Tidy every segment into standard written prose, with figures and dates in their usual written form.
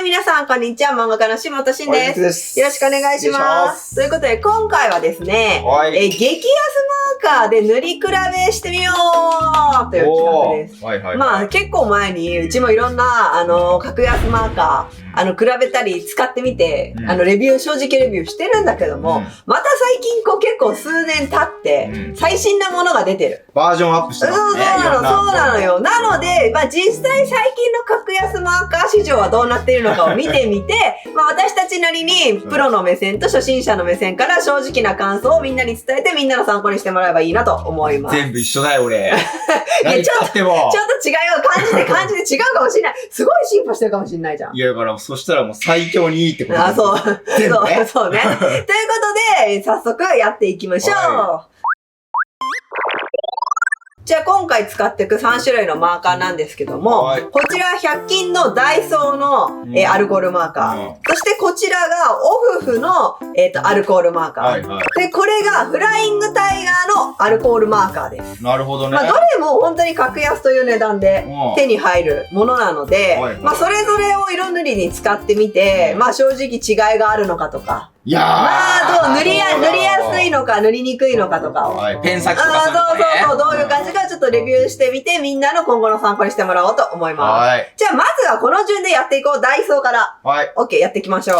はい、皆さん、こんにちは。漫画家の下戸慎です。よろしくお願いします。ということで、今回はですね、激安マーカーで塗り比べしてみようという企画です。まあ、結構前に、うちもいろんな、格安マーカー、比べたり使ってみて、レビュー、正直レビューしてるんだけども、また最近結構数年経って、最新なものが出てる。バージョンアップしてますね。そうなのよ。なので、まあ実際最近の格安マーカー市場はどうなっているのかを見てみて、まあ私たちなりにプロの目線と初心者の目線から正直な感想をみんなに伝えてみんなの参考にしてもらえばいいなと思います。全部一緒だよ、俺。いや、ちょっと違うよ。感じで違うかもしれない。すごい進歩してるかもしれないじゃん。いや、だからそしたらもう最強にいいってことだ。あ、そう。そうね。ということで、早速やっていきましょう。じゃあ今回使っていく3種類のマーカーなんですけども、こちら100均のダイソーの、アルコールマーカー。そしてこちらがオフフの、アルコールマーカー。で、これがフライングタイガーのアルコールマーカーです。なるほどね。まあどれも本当に格安という値段で手に入るものなので、まあそれぞれを色塗りに使ってみて、まあ正直違いがあるのかとか、いやー、まあ塗りやすいのか塗りにくいのかとかを。ペン先とかそう、どういう感じかちょっとレビューしてみて、みんなの今後の参考にしてもらおうと思います。じゃあまずはこの順でやっていこう。ダイソーから。OK、やっていきましょう。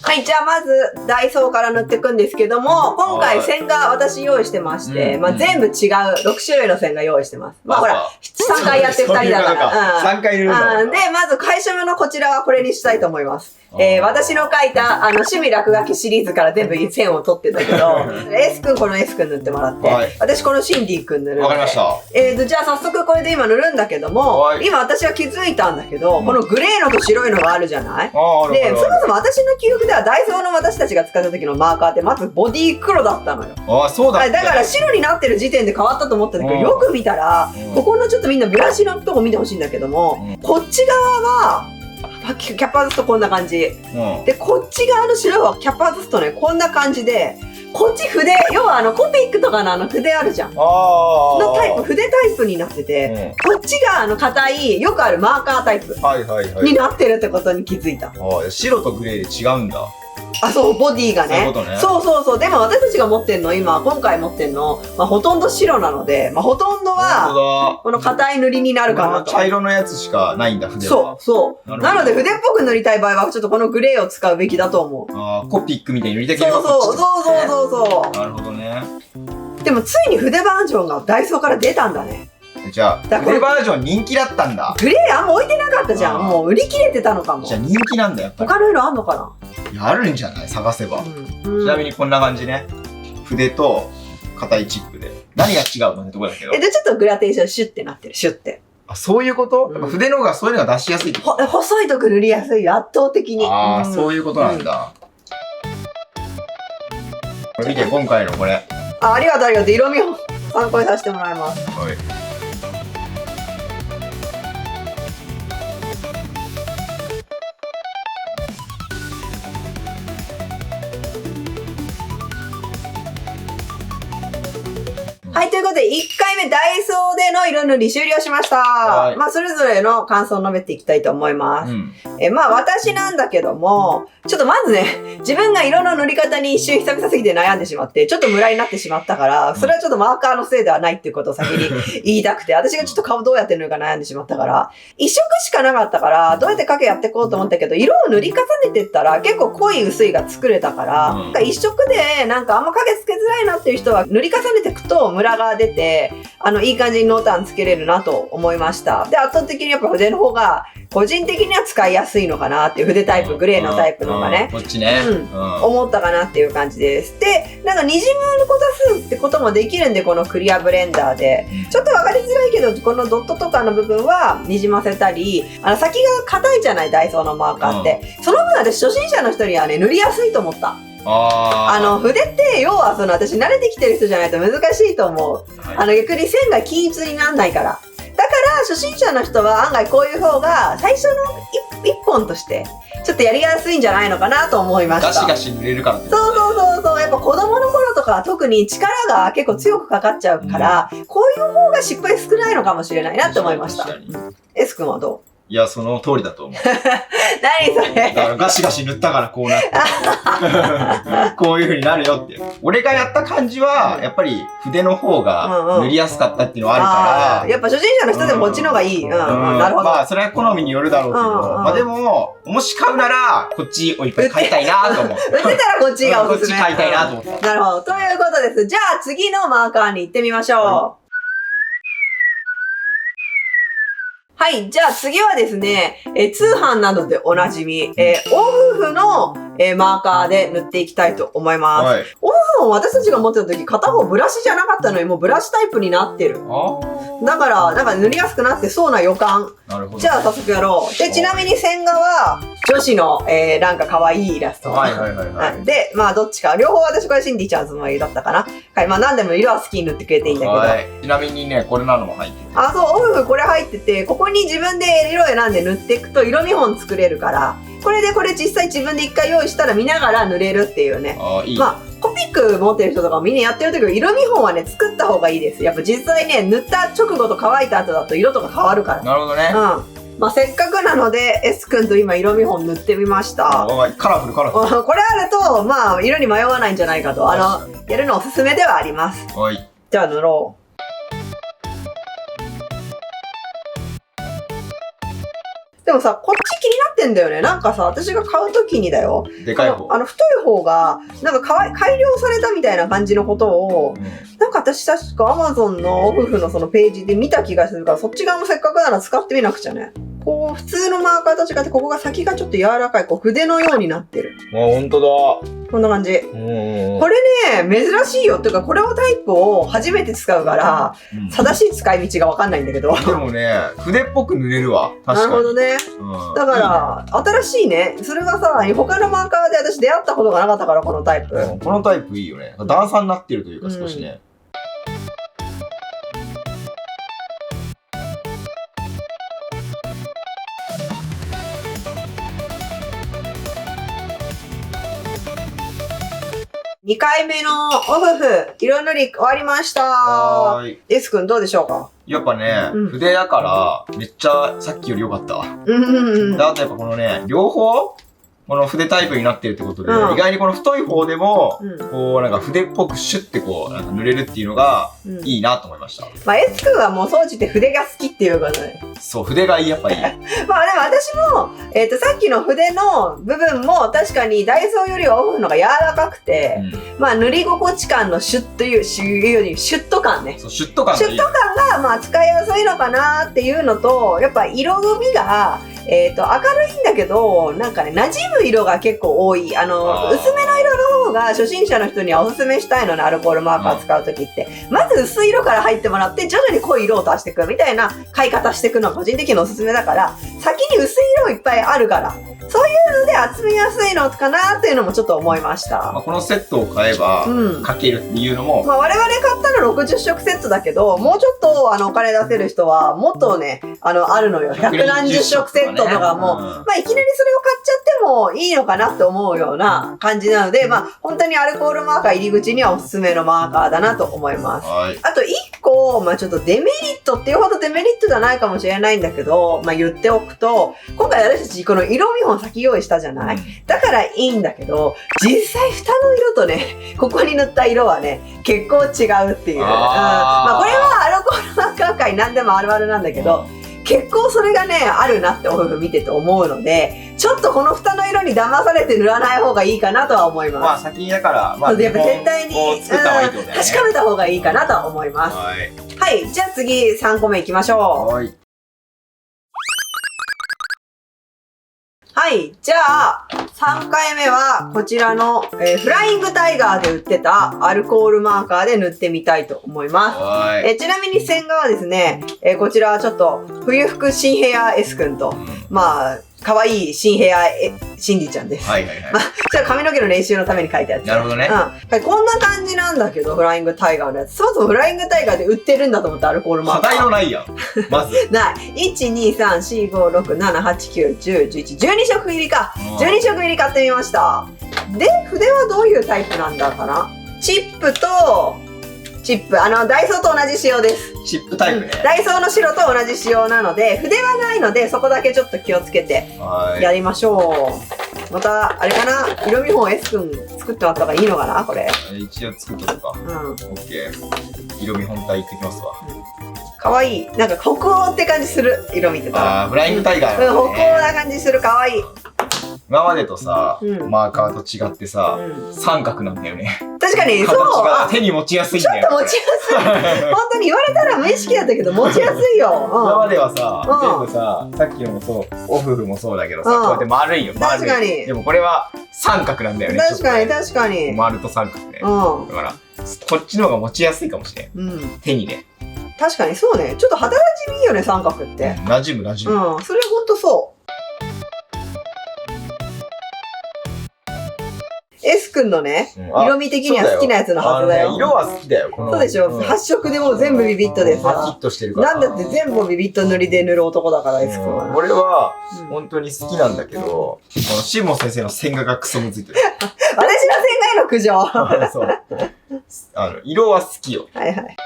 はい、じゃあまず、ダイソーから塗っていくんですけども、今回線が私用意してまして、まあ全部違う6種類の線が用意してます。まあほら、3回やって2人だから。3回塗るの。で、まず最初のこちらはこれにしたいと思います。私の書いた、趣味落書きシリーズから全部線を取ってたけど、S 君この S 君塗ってもらって、私このシンディ君塗る。わかりました。じゃあ早速これで今塗るんだけども、今私は気づいたんだけど、このグレーのと白いのがあるじゃない？で、そもそも私の記憶ではダイソーの私たちが使った時のマーカーってまずボディ黒だったのよ。ああ、そうだ。だから白になってる時点で変わったと思ったんだけど、よく見たら、ここのちょっとみんなブラシのとこ見てほしいんだけども、こっち側は、キャップ外すとこんな感じ。で、こっち側の白はキャップ外すとね、こんな感じで、こっち筆、要はコピックとかの筆あるじゃん。のタイプ、筆タイプになってて、こっちが硬い、よくあるマーカータイプになってるってことに気づいた。白とグレーで違うんだ。あ、そう、ボディがね。そう。でも私たちが持ってんの、今回持ってんの、まあほとんど白なので、まあほとんどは、この硬い塗りになるかなと。茶色のやつしかないんだ、筆は。そう。なので筆っぽく塗りたい場合は、ちょっとこのグレーを使うべきだと思う。ああ、コピックみたいに塗りたければそう。なるほどね。でもついに筆バージョンがダイソーから出たんだね。じゃあ、筆バージョン人気だったんだ。グレーあんま置いてなかったじゃん。もう売り切れてたのかも。じゃあ人気なんだよ。他の色あんのかな？いや、あるんじゃない？探せば。ちなみにこんな感じね。筆と硬いチップで。何が違うのってとこだけど。で、ちょっとグラデーションシュッてなってる、シュッて。あ、そういうこと？やっぱ筆の方がそういうのが出しやすいってこと？細いとこ塗りやすいよ、圧倒的に。ああ、そういうことなんだ。これ見て、今回のこれ。ありがとう。色味を参考にさせてもらいます。はい。はい、ということで、1回目ダイソーでの色塗り終了しました。まあ、それぞれの感想を述べていきたいと思います。まあ、私なんだけども、ちょっとまずね、自分が色の塗り方に一瞬久々すぎて悩んでしまって、ちょっとムラになってしまったから、それはちょっとマーカーのせいではないっていうことを先に言いたくて、私がちょっと顔どうやって塗るか悩んでしまったから、一色しかなかったから、どうやって影やっていこうと思ったけど、色を塗り重ねてったら、結構濃い薄いが作れたから、一色でなんかあんま影つけづらいなっていう人は、塗り重ねていくとムラが出て、いい感じに濃淡つけれるなと思いました。で、圧倒的にやっぱ筆の方が、個人的には使いやすいのかなっていう筆タイプ、グレーのタイプの方がね。こっちね。思ったかなっていう感じです。で、なんか滲むこと出すってこともできるんで、このクリアブレンダーで。ちょっとわかりづらいけど、このドットとかの部分は滲ませたり、先が硬いじゃない、ダイソーのマーカーって。その分私初心者の人にはね、塗りやすいと思った。筆って要は私慣れてきてる人じゃないと難しいと思う。逆に線が均一になんないから。だから初心者の人は案外こういう方が最初の一本としてちちょっとやりやすいんじゃないのかなと思いました。ガシガシ塗れるからって。そう。やっぱ子供の頃とかは特に力が結構強くかかっちゃうから、こういう方が失敗少ないのかもしれないなって思いました。S 君はどう？いや、その通りだと思う。何それ？だからガシガシ塗ったからこうなって。こういう風になるよって。俺がやった感じは、やっぱり筆の方が塗りやすかったっていうのはあるから。やっぱ初心者の人でもこっちの方がいい。なるほど。まあ、それは好みによるだろうけど。まあでも、もし買うなら、こっちをいっぱい買いたいなと思う。売ってたらこっちがおすすめ。こっち買いたいなと思った。なるほど。ということです。じゃあ次のマーカーに行ってみましょう。はい。じゃあ次はですね、通販などでおなじみ、オフフの、マーカーで塗っていきたいと思います。はい、オフフを私たちが持ってた時、片方ブラシじゃなかったのにもうブラシタイプになってる。だから、なんか塗りやすくなってそうな予感。なるほど。じゃあ早速やろう。で、ちなみに線画は、女子の、なんか可愛いイラスト。で、まあどっちか。両方私これシンディちゃんズの色だったかな。はい。まあ何でも色は好きに塗ってくれていいんだけど。はい。ちなみにね、これなのも入ってる。あ、そう、オフフこれ入ってて、ここに自分で色選んで塗っていくと色見本作れるから、これ実際自分で一回用意したら見ながら塗れるっていうね。まあ、コピック持ってる人とかもみんなやってる時は色見本はね、作った方がいいです。やっぱ実際ね、塗った直後と乾いた後だと色とか変わるから。なるほどね。まあ、せっかくなので、S 君と今色見本塗ってみました。カラフル。これあると、まあ、色に迷わないんじゃないかと。やるのおすすめではあります。はい。じゃあ塗ろう。でもさ、こっち気になってんだよね。なんかさ、私が買うときにだよ。でかい方。太い方が、なんか改良されたみたいな感じのことを、なんか私確か Amazon のオフフのそのページで見た気がするから、そっち側もせっかくなら使ってみなくちゃね。こう、普通のマーカーと違って、ここが先がちょっと柔らかい、こう、筆のようになってる。あ、ほんとだ。こんな感じ。これね、珍しいよ。っていうか、これをタイプを初めて使うから、正しい使い道がわかんないんだけど。でもね、筆っぽく塗れるわ。確かに。なるほどね。だから、新しいね。それがさ、他のマーカーで私出会ったことがなかったから、このタイプ。このタイプいいよね。段差になってるというか、少しね。2回目のオフフ、色塗り終わりました。S 君どうでしょうか？やっぱね、筆だから、めっちゃさっきより良かったわ。あとやっぱこのね、両方この筆タイプになってるってことで、意外にこの太い方でも、こうなんか筆っぽくシュッてこう、なんか塗れるっていうのがいいなと思いました。まあ、S 君はもう総じて筆が好きっていうことで。そう、筆がいい、やっぱいい。まあでも私も、さっきの筆の部分も確かにダイソーよりはオフフのが柔らかくて、まあ塗り心地感のシュッという、シュッと感ね。そう、シュッと感がいい。シュッと感がまあ使いやすいのかなっていうのと、やっぱ色味が、明るいんだけど、なんかね、馴染む色が結構多い。薄めの色の方が初心者の人にはおすすめしたいのね、アルコールマーカー使うときって。まず薄い色から入ってもらって、徐々に濃い色を足していくみたいな買い方していくのが個人的におすすめだから、先に薄い色いっぱいあるから、そういうので集めやすいのかなっていうのもちょっと思いました。まあこのセットを買えば、かけるっていうのも。まあ我々買ったの60色セットだけど、もうちょっとお金出せる人は、もっとね、あるのよ。百何十色セットとかも、まあいきなりそれを買っちゃってもいいのかなって思うような感じなので、まあ本当にアルコールマーカー入り口にはおすすめのマーカーだなと思います。あと1個、まあちょっとデメリットっていうほどデメリットじゃないかもしれないんだけど、まあ言っておくと、今回私たちこの色見本先用意したじゃない？だからいいんだけど、実際蓋の色とね、ここに塗った色はね、結構違うっていう。まあこれはアルコールマーカー界何でもあるあるなんだけど、結構それがね、あるなってオフフ見てて思うので、ちょっとこの蓋の色に騙されて塗らない方がいいかなとは思います。まあ先にだから、まあやっぱ絶対に作った方がいいってことだね。確かめた方がいいかなとは思います。はい、じゃあ次3個目いきましょう。はい。じゃあ、3回目は、こちらの、フライングタイガーで売ってたアルコールマーカーで塗ってみたいと思います。ちなみに線画はですね、こちらはちょっと、冬服新ヘア S 君と、まあ、可愛い新ヘアシンディちゃんです。はいはいはい。まあ、じゃあ髪の毛の練習のために書いたやつ。なるほどね。うん。はい、こんな感じなんだけど、フライングタイガーのやつ。そもそもフライングタイガーで売ってるんだと思ったアルコールマーカー。課題のないやん。まず。ない。1、2、3、4、5、6、7、8、9、10、11、12色入りか。12色入り買ってみました。で、筆はどういうタイプなんだかな？チップ、ダイソーと同じ仕様です。チップタイプね。ダイソーの白と同じ仕様なので、筆はないので、そこだけちょっと気をつけてやりましょう。また、あれかな、色見本 S 君作ってもらった方がいいのかな、これ。一応作っとくか。オッケー。色見本体いってきますわ。かわいい。なんか北欧って感じする。色見てたら。フライングタイガー、北欧な感じする。かわいい。今までとさ、マーカーと違ってさ、三角なんだよね。確かに、そう。手に持ちやすいんだよ。ちょっと持ちやすい。本当に言われたら無意識だったけど、持ちやすいよ。今まではさ、全部さ、さっきのもそう、オフもそうだけどさ、こうやって丸いよ。確かに。でもこれは三角なんだよね。確かに、確かに。丸と三角ね。だから、こっちの方が持ちやすいかもしれん。手にね。確かにそうね。ちょっと肌なじみいいよね、三角って。なじむ。それほんとそう。S 君のね、色味的には好きなやつのはずだよ。色は好きだよ。そうでしょ。8色でもう全部ビビットでさ。パキッとしてるから。なんだって全部ビビット塗りで塗る男だから、S 君は。俺は、本当に好きなんだけど、このシモン先生の線画がクソむずいてる。私の線画への苦情。そう。色は好きよ。はいはい。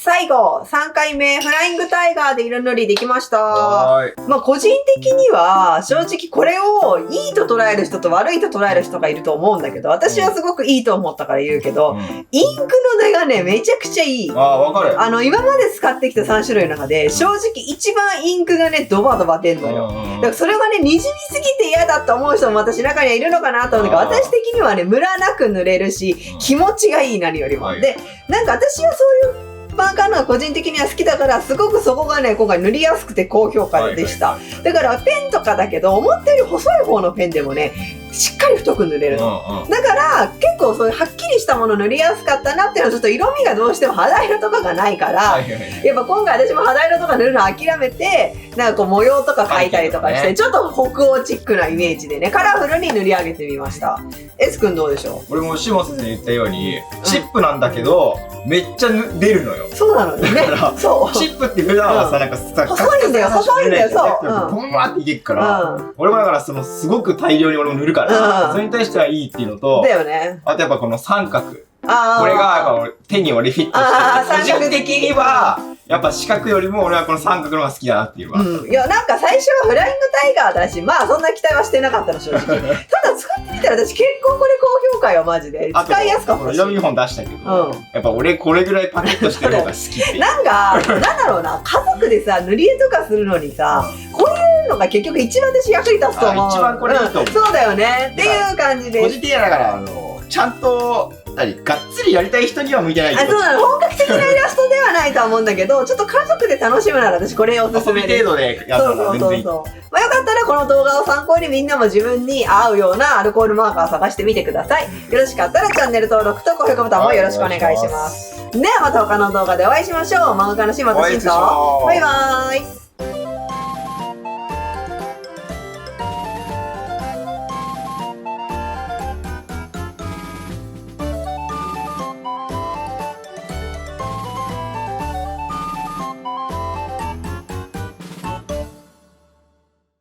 最後、3回目、フライングタイガーで色塗りできました。まあ個人的には、正直これをいいと捉える人と悪いと捉える人がいると思うんだけど、私はすごくいいと思ったから言うけど、インクの出がね、めちゃくちゃいい。わかる。今まで使ってきた3種類の中で、正直一番インクがね、ドバドバ出んのよ。だからそれがね、にじみすぎて嫌だと思う人も私中にはいるのかなと思うんだけど、私的にはね、ムラなく塗れるし、気持ちがいい、何よりも。で、なんか私はそういう、マーカーのが個人的には好きだから、すごくそこがね、今回塗りやすくて高評価でした。だからペンとかだけど、思ったより細い方のペンでもね、しっかり太く塗れるの。だから結構そういうはっきりしたもの塗りやすかったなっていうのは、ちょっと色味がどうしても肌色とかがないから、やっぱ今回私も肌色とか塗るの諦めて、なんかこう模様とか描いたりとかして、ちょっと北欧チックなイメージでね、カラフルに塗り上げてみました。S 君どうでしょう？俺もシモン先生に言ったように、チップなんだけど、めっちゃ出るのよ。そうなのね。そう。チップって普段はさ、なんかさ、細いんだよ、細いんだよ、そう。ポンワーっていけっから、俺もだからすごく大量に俺も塗るから、それに対してはいいっていうのと、だよね。あとやっぱこの三角。これがやっぱ手に俺フィットしてる。個人的には、やっぱ四角よりも俺はこの三角の方が好きだなっていうわ。いや、なんか最初はフライングタイガーだし、まあそんな期待はしてなかったの、正直。ただ使ってみたら私結構これ高評価よ、マジで。使いやすかったし。色見本出したけど、やっぱ俺これぐらいパキッとしてる方が好きって。なんか、なんだろうな、家族でさ、塗り絵とかするのにさ、こういうのが結局一番私役に立つと思う。一番これいいと思う。そうだよね。っていう感じで。個人的にはだから、ちゃんと、がっつりやりたい人には向いてない。そうなの。本格的なイラストではないとは思うんだけど、ちょっと家族で楽しむなら私これおすすめです。程度でやったら全然いい。まあよかったらこの動画を参考にみんなも自分に合うようなアルコールマーカーを探してみてください。よろしかったらチャンネル登録と高評価ボタンもよろしくお願いします。ではまた他の動画でお会いしましょう。漫画家の島田真と。バイバーイ。